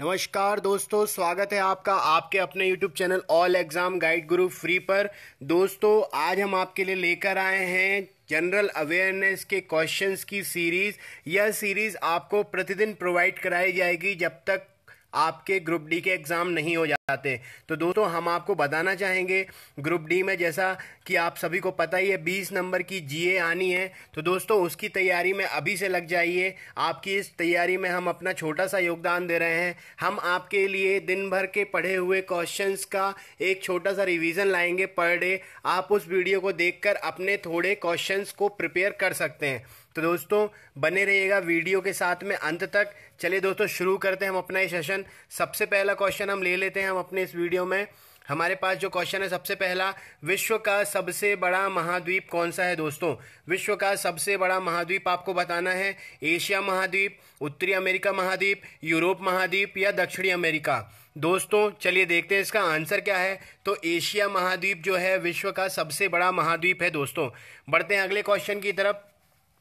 नमस्कार दोस्तों, स्वागत है आपका आपके अपने YouTube channel all exam guide गुरु फ्री पर। दोस्तों, आज हम आपके लिए लेकर आए हैं जनरल अवेयरनेस के क्वेश्चंस की सीरीज। यह सीरीज आपको प्रतिदिन प्रोवाइड कराई जाएगी जब तक आपके ग्रुप डी के एग्जाम नहीं हो जाते। तो दोस्तों, हम आपको बताना चाहेंगे ग्रुप डी में, जैसा कि आप सभी को पता ही है, 20 नंबर की जीए आनी है। तो दोस्तों, उसकी तैयारी में अभी से लग जाइए। आपकी इस तैयारी में हम अपना छोटा सा योगदान दे रहे हैं। हम आपके लिए दिन भर के पढ़े हुए क्वेश्चंस का एक छोटा सा रिवीजन लाएंगे पर डे। आप उस वीडियो को देखकर अपने थोड़े क्वेश्चंस को प्रिपेयर कर सकते हैं। तो दोस्तों, बने रहिएगा वीडियो के साथ में अंत तक। चलिए दोस्तों, शुरू करते हैं हम अपना ये सेशन। सबसे पहला क्वेश्चन हम ले लेते हैं हम अपने इस वीडियो में। हमारे पास जो क्वेश्चन है सबसे पहला, विश्व का सबसे बड़ा महाद्वीप कौन सा है। दोस्तों, विश्व का सबसे बड़ा महाद्वीप आपको बताना है। एशिया महाद्वीप, उत्तरी अमेरिका महाद्वीप, यूरोप महाद्वीप या दक्षिणी अमेरिका। दोस्तों, चलिए देखते हैं इसका आंसर क्या है। तो एशिया महाद्वीप जो है विश्व का सबसे बड़ा महाद्वीप है। दोस्तों, बढ़ते हैं अगले क्वेश्चन की तरफ।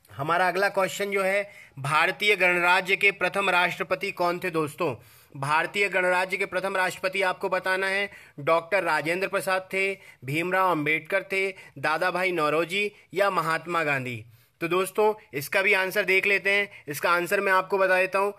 हमारा अगला क्वेश्चन जो है, भारतीय गणराज्य के प्रथम राष्ट्रपति कौन थे। दोस्तों, भारतीय गणराज्य के प्रथम राष्ट्रपति आपको बताना है। डॉक्टर राजेंद्र प्रसाद थे, भीमराव अंबेडकर थे, दादा भाई नौरोजी या महात्मा गांधी। तो दोस्तों, इसका भी आंसर देख लेते हैं। इसका आंसर मैं आपको बता देता हूं।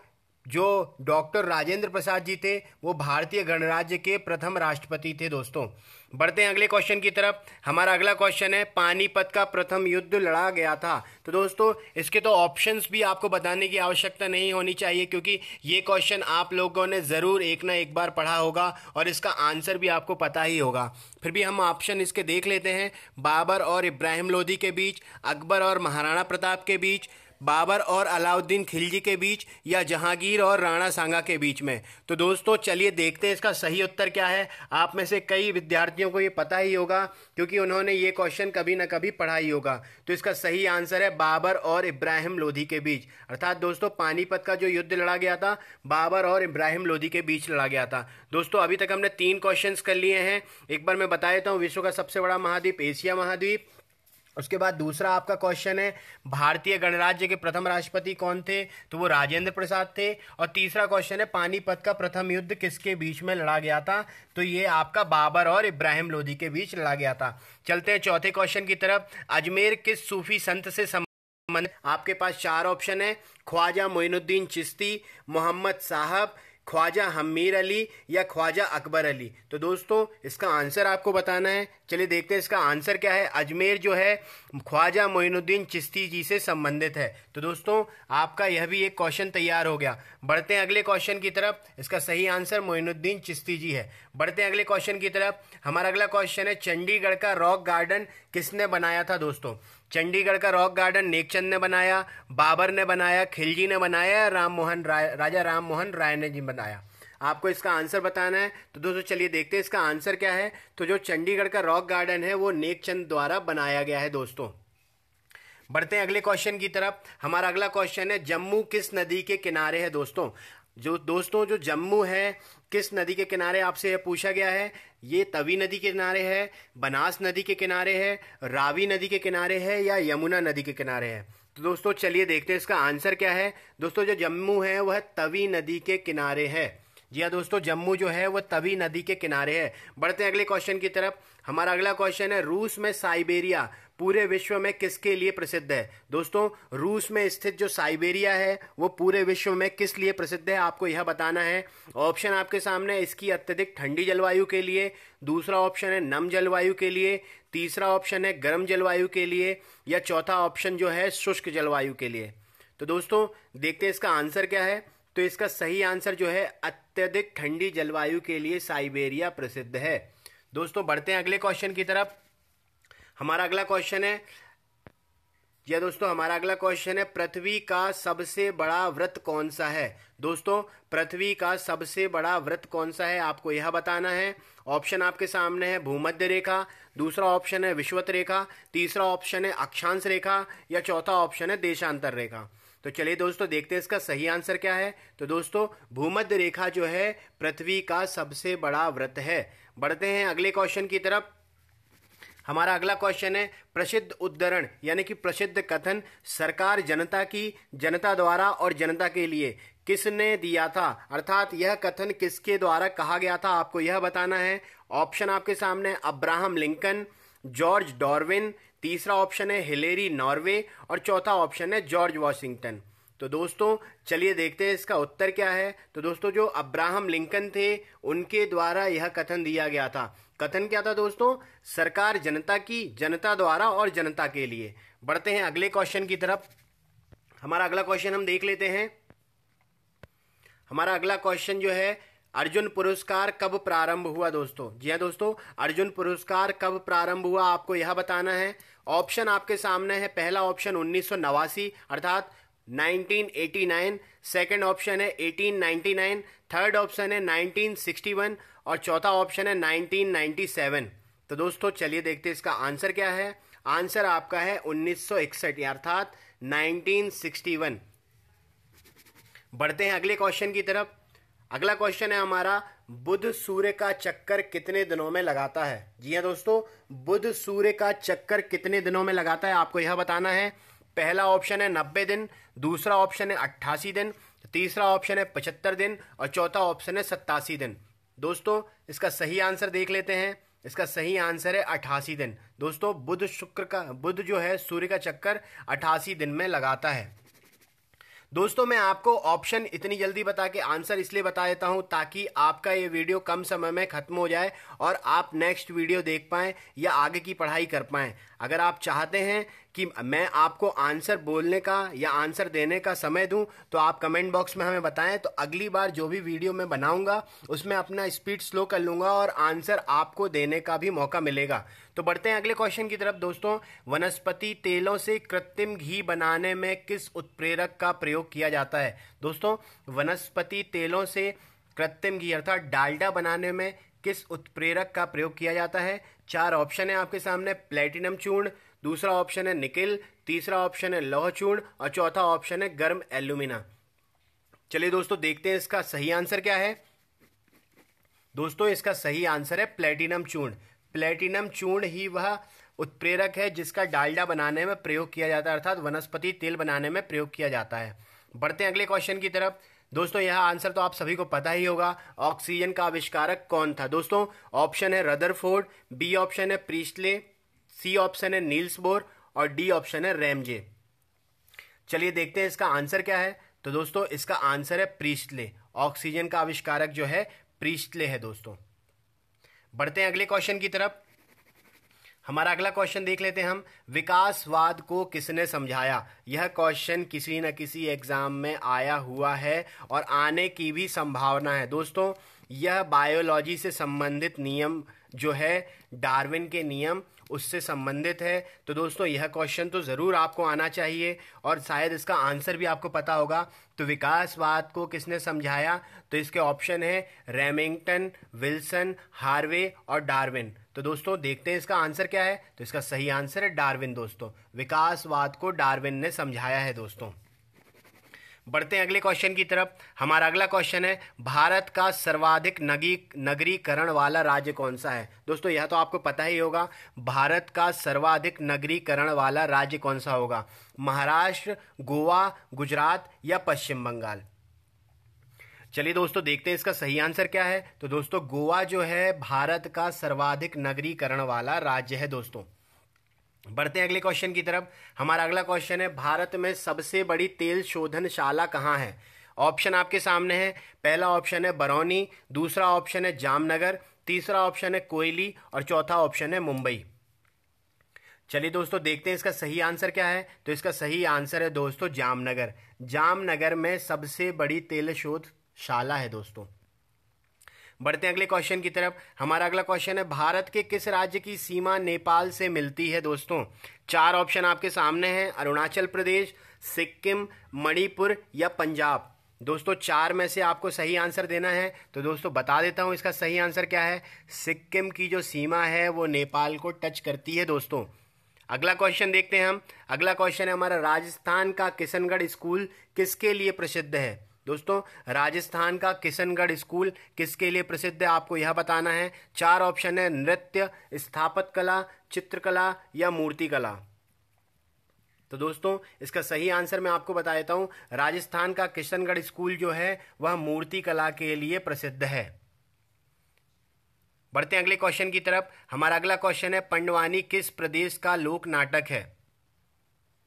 जो डॉक्टर राजेंद्र प्रसाद जी थे वो भारतीय गणराज्य के प्रथम राष्ट्रपति थे। दोस्तों, बढ़ते हैं अगले क्वेश्चन की तरफ। हमारा अगला क्वेश्चन है, पानीपत का प्रथम युद्ध लड़ा गया था। तो दोस्तों, इसके तो ऑप्शंस भी आपको बताने की आवश्यकता नहीं होनी चाहिए, क्योंकि ये क्वेश्चन आप लोगों ने ज़रूर एक ना एक बार पढ़ा होगा और इसका आंसर भी आपको पता ही होगा। फिर भी हम ऑप्शन इसके देख लेते हैं। बाबर और इब्राहिम लोदी के बीच, अकबर और महाराणा प्रताप के बीच, बाबर और अलाउद्दीन खिलजी के बीच या जहांगीर और राणा सांगा के बीच में। तो दोस्तों, चलिए देखते हैं इसका सही उत्तर क्या है। आप में से कई विद्यार्थियों को ये पता ही होगा, क्योंकि उन्होंने ये क्वेश्चन कभी ना कभी पढ़ा ही होगा। तो इसका सही आंसर है बाबर और इब्राहिम लोदी के बीच। अर्थात दोस्तों, पानीपत का जो युद्ध लड़ा गया था बाबर और इब्राहिम लोदी के बीच लड़ा गया था। दोस्तों, अभी तक हमने 3 क्वेश्चंस कर लिए हैं। एक बार मैं बता देता हूँ। विश्व का सबसे बड़ा महाद्वीप एशिया महाद्वीप। उसके बाद दूसरा आपका क्वेश्चन है, भारतीय गणराज्य के प्रथम राष्ट्रपति कौन थे। तो वो राजेंद्र प्रसाद थे। और तीसरा क्वेश्चन है, पानीपत का प्रथम युद्ध किसके बीच में लड़ा गया था। तो ये आपका बाबर और इब्राहिम लोदी के बीच लड़ा गया था। चलते हैं चौथे क्वेश्चन की तरफ। अजमेर किस सूफी संत से संबंधित। आपके पास 4 ऑप्शन है। ख्वाजा मोइनुद्दीन चिश्ती, मोहम्मद साहब, ख्वाजा हमीर अली या ख्वाजा अकबर अली। तो दोस्तों, इसका आंसर आपको बताना है। चलिए देखते हैं इसका आंसर क्या है। अजमेर जो है ख्वाजा मोइनुद्दीन चिश्ती जी से संबंधित है। तो दोस्तों, आपका यह भी एक क्वेश्चन तैयार हो गया। बढ़ते हैं अगले क्वेश्चन की तरफ। इसका सही आंसर मोइनुद्दीन चिश्ती जी है। बढ़ते हैं अगले क्वेश्चन की तरफ। हमारा अगला क्वेश्चन है, चंडीगढ़ का रॉक गार्डन किसने बनाया था। दोस्तों, चंडीगढ़ का रॉक गार्डन नेकचंद ने बनाया, बाबर ने बनाया, खिलजी ने बनाया, राजा राम मोहन राय ने जी बनाया। आपको इसका आंसर बताना है। तो दोस्तों, चलिए देखते हैं इसका आंसर क्या है। तो जो चंडीगढ़ का रॉक गार्डन है वो नेकचंद द्वारा बनाया गया है। दोस्तों, बढ़ते हैं अगले क्वेश्चन की तरफ। हमारा अगला क्वेश्चन है, जम्मू किस नदी के किनारे है। दोस्तों, जो जम्मू है किस नदी के किनारे आपसे यह पूछा गया है। ये तवी नदी के किनारे है, बनास नदी के किनारे है, रावी नदी के किनारे है या यमुना नदी के किनारे है। तो दोस्तों, चलिए देखते हैं इसका आंसर क्या है। दोस्तों, जो जम्मू है वह तवी नदी के किनारे है। जी हाँ दोस्तों, जम्मू जो है वह तवी नदी के किनारे है। बढ़ते हैं अगले क्वेश्चन की तरफ। हमारा अगला क्वेश्चन है, रूस में साइबेरिया पूरे विश्व में किसके लिए प्रसिद्ध है। दोस्तों, रूस में स्थित जो साइबेरिया है वो पूरे विश्व में किस लिए प्रसिद्ध है, आपको यह बताना है। ऑप्शन आपके सामने, इसकी अत्यधिक ठंडी जलवायु के लिए, दूसरा ऑप्शन है नम जलवायु के लिए, तीसरा ऑप्शन है गर्म जलवायु के लिए या चौथा ऑप्शन जो है शुष्क जलवायु के लिए। तो दोस्तों, देखते हैं इसका आंसर क्या है। तो इसका सही आंसर जो है, अत्यधिक ठंडी जलवायु के लिए साइबेरिया प्रसिद्ध है। दोस्तों, बढ़ते हैं अगले क्वेश्चन की तरफ। हमारा अगला क्वेश्चन है, हमारा अगला क्वेश्चन है, पृथ्वी का सबसे बड़ा वृत्त कौन सा है। दोस्तों, पृथ्वी का सबसे बड़ा वृत्त कौन सा है, आपको यह बताना है। ऑप्शन आपके सामने है, भूमध्य रेखा, दूसरा ऑप्शन है विषुवत रेखा, तीसरा ऑप्शन है अक्षांश रेखा या चौथा ऑप्शन है देशांतर रेखा। तो चलिए दोस्तों, देखते हैं इसका सही आंसर क्या है। तो दोस्तों, भूमध्य रेखा जो है पृथ्वी का सबसे बड़ा वृत्त है। बढ़ते हैं अगले क्वेश्चन की तरफ। हमारा अगला क्वेश्चन है प्रसिद्ध उद्धरण यानी कि प्रसिद्ध कथन सरकार जनता की, जनता द्वारा और जनता के लिए किसने दिया था, अर्थात यह कथन किसके द्वारा कहा गया था, आपको यह बताना है। ऑप्शन आपके सामने अब्राहम लिंकन, जॉर्ज डार्विन, तीसरा ऑप्शन है हिलेरी नॉर्वे और चौथा ऑप्शन है जॉर्ज वॉशिंगटन। तो दोस्तों चलिए देखते हैं इसका उत्तर क्या है। तो दोस्तों जो अब्राहम लिंकन थे उनके द्वारा यह कथन दिया गया था। कथन क्या था दोस्तों? सरकार जनता की, जनता द्वारा और जनता के लिए। बढ़ते हैं अगले क्वेश्चन की तरफ। हमारा अगला क्वेश्चन हम देख लेते हैं। हमारा अगला क्वेश्चन जो है अर्जुन पुरस्कार कब प्रारंभ हुआ दोस्तों? जी हाँ दोस्तों, अर्जुन पुरस्कार कब प्रारंभ हुआ आपको यह बताना है। ऑप्शन आपके सामने है। पहला ऑप्शन 1989 अर्थात 1989, सेकंड ऑप्शन है 1899, थर्ड ऑप्शन है 1961 और चौथा ऑप्शन है 1997। तो दोस्तों चलिए देखते हैं इसका आंसर क्या है। आंसर आपका है 1961 अर्थात 1961। बढ़ते हैं अगले क्वेश्चन की तरफ। अगला क्वेश्चन है हमारा बुध सूर्य का चक्कर कितने दिनों में लगाता है? जी हाँ दोस्तों, बुध सूर्य का चक्कर कितने दिनों में लगाता है आपको यह बताना है। पहला ऑप्शन है 90 दिन, दूसरा ऑप्शन है 88 दिन, तीसरा ऑप्शन है 75 दिन और चौथा ऑप्शन है 87 दिन। दोस्तों इसका सही आंसर देख लेते हैं। इसका सही आंसर है 88 दिन। दोस्तों बुध जो है सूर्य का चक्कर 88 दिन में लगाता है। दोस्तों मैं आपको ऑप्शन इतनी जल्दी बता के आंसर इसलिए बता देता हूं ताकि आपका ये वीडियो कम समय में खत्म हो जाए और आप नेक्स्ट वीडियो देख पाएं या आगे की पढ़ाई कर पाएं। अगर आप चाहते हैं कि मैं आपको आंसर बोलने का या आंसर देने का समय दूं तो आप कमेंट बॉक्स में हमें बताएं, तो अगली बार जो भी वीडियो मैं बनाऊंगा उसमें अपना स्पीड स्लो कर लूंगा और आंसर आपको देने का भी मौका मिलेगा। तो बढ़ते हैं अगले क्वेश्चन की तरफ। दोस्तों वनस्पति तेलों से कृत्रिम घी बनाने में किस उत्प्रेरक का प्रयोग किया जाता है? दोस्तों वनस्पति तेलों से कृत्रिम घी अर्थात डालडा बनाने में किस उत्प्रेरक का प्रयोग किया जाता है? चार ऑप्शन है आपके सामने। प्लेटिनम चूर्ण, दूसरा ऑप्शन है निकेल, तीसरा ऑप्शन है लौह चूर्ण और चौथा ऑप्शन है गर्म एल्यूमिना। चलिए दोस्तों देखते हैं इसका सही आंसर क्या है। दोस्तों इसका सही आंसर है प्लेटिनम चूर्ण। प्लेटिनम चूर्ण ही वह उत्प्रेरक है जिसका डालडा बनाने में प्रयोग किया जाता है अर्थात वनस्पति तेल बनाने में प्रयोग किया जाता है। बढ़ते हैं अगले क्वेश्चन की तरफ। दोस्तों यह आंसर तो आप सभी को पता ही होगा। ऑक्सीजन का आविष्कारक कौन था? दोस्तों ऑप्शन है रदरफोर्ड, बी ऑप्शन है प्रीस्टले, सी ऑप्शन है नील्स बोर और डी ऑप्शन है रैमजे। चलिए देखते हैं इसका आंसर क्या है। तो दोस्तों इसका आंसर है प्रीस्टले। ऑक्सीजन का आविष्कारक जो है प्रीस्टले है दोस्तों। बढ़ते हैं अगले क्वेश्चन की तरफ। हमारा अगला क्वेश्चन देख लेते हैं हम। विकासवाद को किसने समझाया? यह क्वेश्चन किसी न किसी एग्जाम में आया हुआ है और आने की भी संभावना है। दोस्तों यह बायोलॉजी से संबंधित नियम जो है डार्विन के नियम उससे संबंधित है। तो दोस्तों यह क्वेश्चन तो ज़रूर आपको आना चाहिए और शायद इसका आंसर भी आपको पता होगा। तो विकासवाद को किसने समझाया? तो इसके ऑप्शन है रेमिंगटन, विल्सन, हार्वे और डार्विन। तो दोस्तों देखते हैं इसका आंसर क्या है। तो इसका सही आंसर है डार्विन। दोस्तों विकासवाद को डार्विन ने समझाया है दोस्तों। बढ़ते हैं अगले क्वेश्चन की तरफ। हमारा अगला क्वेश्चन है भारत का सर्वाधिक नगरीकरण वाला राज्य कौन सा है? दोस्तों यह तो आपको पता ही होगा। भारत का सर्वाधिक नगरीकरण वाला राज्य कौन सा होगा? महाराष्ट्र, गोवा, गुजरात या पश्चिम बंगाल? चलिए दोस्तों देखते हैं इसका सही आंसर क्या है। तो दोस्तों गोवा जो है भारत का सर्वाधिक नगरीकरण वाला राज्य है दोस्तों। बढ़ते हैं अगले क्वेश्चन की तरफ। हमारा अगला क्वेश्चन है भारत में सबसे बड़ी तेल शोधनशाला कहाँ है? ऑप्शन आपके सामने है। पहला ऑप्शन है बरौनी, दूसरा ऑप्शन है जामनगर, तीसरा ऑप्शन है कोयली और चौथा ऑप्शन है मुंबई। चलिए दोस्तों देखते हैं इसका सही आंसर क्या है। तो इसका सही आंसर है दोस्तों जामनगर। जामनगर में सबसे बड़ी तेल शोधशाला है दोस्तों। बढ़ते हैं अगले क्वेश्चन की तरफ। हमारा अगला क्वेश्चन है भारत के किस राज्य की सीमा नेपाल से मिलती है? दोस्तों चार ऑप्शन आपके सामने हैं। अरुणाचल प्रदेश, सिक्किम, मणिपुर या पंजाब। दोस्तों चार में से आपको सही आंसर देना है। तो दोस्तों बता देता हूं इसका सही आंसर क्या है। सिक्किम की जो सीमा है वो नेपाल को टच करती है दोस्तों। अगला क्वेश्चन देखते हैं हम। अगला क्वेश्चन है हमारा राजस्थान का किशनगढ़ स्कूल किसके लिए प्रसिद्ध है? दोस्तों, राजस्थान का किशनगढ़ स्कूल किसके लिए प्रसिद्ध है, आपको यह बताना है। 4 ऑप्शन है, नृत्य, स्थापत्य कला, चित्रकला या मूर्तिकला। तो दोस्तों, इसका सही आंसर मैं आपको बता देता हूं। राजस्थान का किशनगढ़ स्कूल जो है वह मूर्तिकला के लिए प्रसिद्ध है। बढ़ते हैं अगले क्वेश्चन की तरफ। हमारा अगला क्वेश्चन है, पंडवानी किस प्रदेश का लोक नाटक है।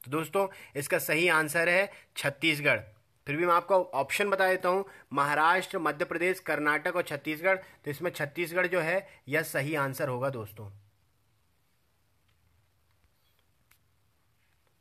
तो दोस्तों, इसका सही आंसर है छत्तीसगढ़। फिर भी मैं आपको ऑप्शन बता देता हूं, महाराष्ट्र, मध्य प्रदेश, कर्नाटक और छत्तीसगढ़। तो इसमें छत्तीसगढ़ जो है यह सही आंसर होगा दोस्तों।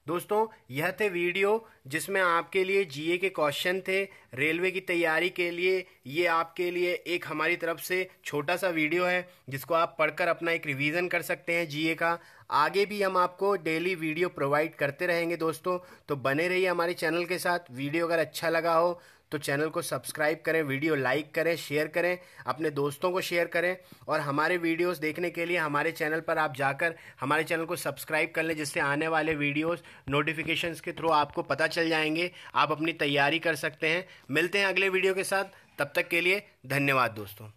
दोस्तों, यह थे वीडियो जिसमें आपके लिए जीए के क्वेश्चन थे रेलवे की तैयारी के लिए। ये आपके लिए एक हमारी तरफ से छोटा सा वीडियो है जिसको आप पढ़कर अपना एक रिवीजन कर सकते हैं जीए का। आगे भी हम आपको डेली वीडियो प्रोवाइड करते रहेंगे दोस्तों, तो बने रहिए हमारे चैनल के साथ। वीडियो अगर अच्छा लगा हो तो चैनल को सब्सक्राइब करें, वीडियो लाइक करें, शेयर करें, अपने दोस्तों को शेयर करें। और हमारे वीडियोस देखने के लिए हमारे चैनल पर आप जाकर हमारे चैनल को सब्सक्राइब कर लें, जिससे आने वाले वीडियोस नोटिफिकेशंस के थ्रू आपको पता चल जाएंगे। आप अपनी तैयारी कर सकते हैं। मिलते हैं अगले वीडियो के साथ, तब तक के लिए धन्यवाद दोस्तों।